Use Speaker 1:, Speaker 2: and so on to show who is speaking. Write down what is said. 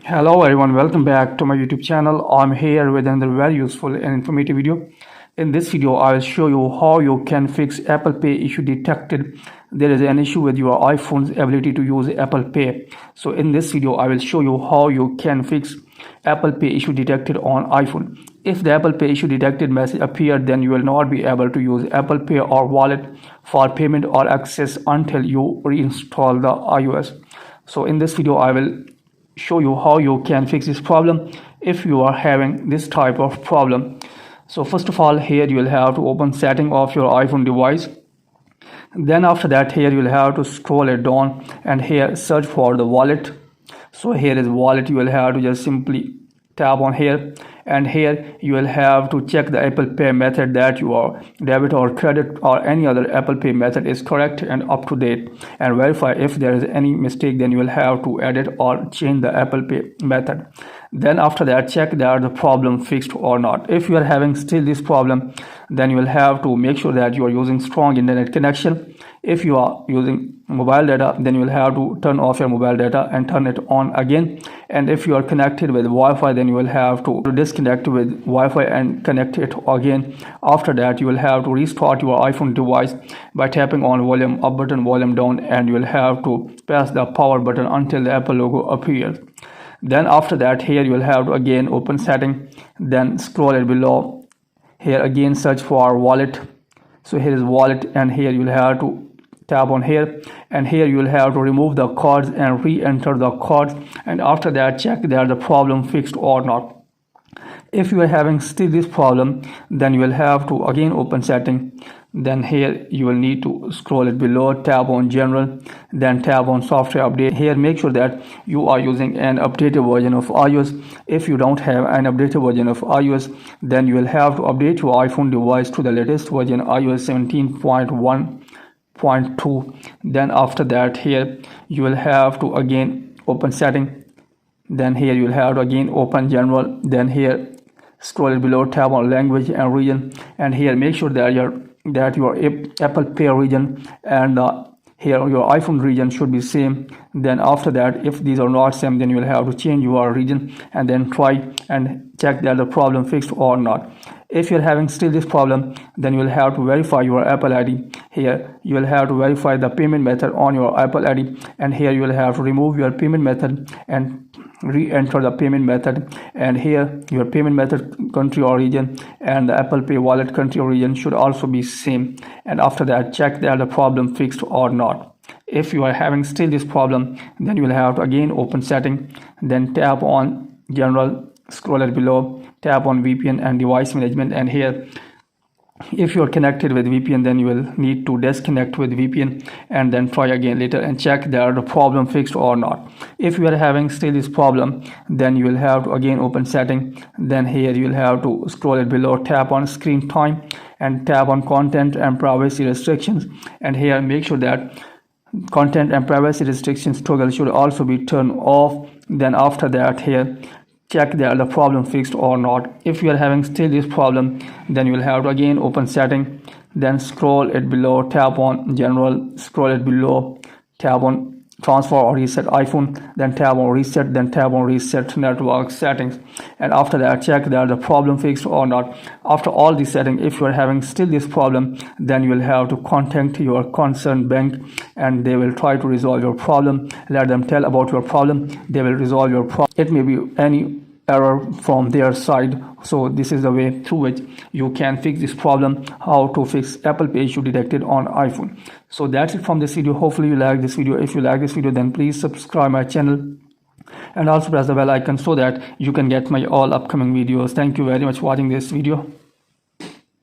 Speaker 1: Hello everyone, welcome back to my YouTube channel. I'm here with another very useful and informative video. In this video, I will show you how you can fix Apple Pay issue detected. There is an issue with your iPhone's ability to use Apple Pay. So in this video, I will show you how you can fix Apple Pay issue detected on iPhone. If the Apple Pay issue detected message appeared, then you will not be able to use Apple Pay or wallet for payment or access until you reinstall the iOS. So in this video, I will show you how you can fix this problem if you are having this type of problem. So first of all, here you will have to open setting of your iPhone device. Then after that, here you will have to scroll it down and here search for the wallet. So here is wallet. You will have to just simply tap on here, and here you will have to check the Apple Pay method that your debit or credit or any other Apple Pay method is correct and up to date, and verify if there is any mistake. Then you will have to edit or change the Apple Pay method. Then after that, check that the problem fixed or not. If you are having still this problem, then you will have to make sure that you are using strong internet connection. If you are using mobile data, then you will have to turn off your mobile data and turn it on again. And if you are connected with Wi-Fi, then you will have to disconnect with Wi-Fi and connect it again. After that, you will have to restart your iPhone device by tapping on volume up button, volume down, and you will have to press the power button until the Apple logo appears. Then after that, here you will have to again open setting, then scroll it below. Here again search for wallet. So here is wallet, and here you will have to tap on here, and here you will have to remove the cards and re-enter the cards, and after that check that the problem fixed or not. If you are having still this problem, then you will have to again open setting. Then here you will need to scroll it below, tap on general, then tap on software update. Here make sure that you are using an updated version of iOS. If you don't have an updated version of iOS, then you will have to update your iPhone device to the latest version, iOS 17.1.2. Then after that, here you will have to again open setting. Then here you will have to again open general. Then here scroll it below, tap on language and region, and here make sure that your Apple Pay region and here your iPhone region should be same. Then after that, if these are not same, then you will have to change your region and then try and check that the problem fixed or not. If you're having still this problem, then you will have to verify your Apple ID. Here you will have to verify the payment method on your Apple ID, and here you will have to remove your payment method and re-enter the payment method, and here your payment method country or region and the Apple Pay wallet country or region should also be same. And after that, check that the problem fixed or not. If you are having still this problem, then you will have to again open setting, then tap on general, scroll it below, tap on VPN and device management, and here if you are connected with VPN, then you will need to disconnect with VPN and then try again later and check that the problem fixed or not. If you are having still this problem, then you will have to again open setting. Then here you will have to scroll it below, tap on screen time and tap on content and privacy restrictions, and here make sure that content and privacy restrictions toggle should also be turned off. Then after that, here check that the problem fixed or not. If you are having still this problem, then you will have to again open setting, then scroll it below, tap on general, scroll it below, tap on transfer or reset iPhone, then tap on reset, then tap on reset network settings, and after that check that the problem fixed or not. After all these settings, if you are having still this problem, then you will have to contact your concerned bank and they will try to resolve your problem. Let them tell about your problem, they will resolve your problem. It may be any error from their side. So this is the way through which you can fix this problem, how to fix Apple Pay issue detected on iPhone. So that's it from this video. Hopefully you like this video. If you like this video, then please subscribe my channel and also press the bell icon so that you can get my all upcoming videos. Thank you very much for watching this video.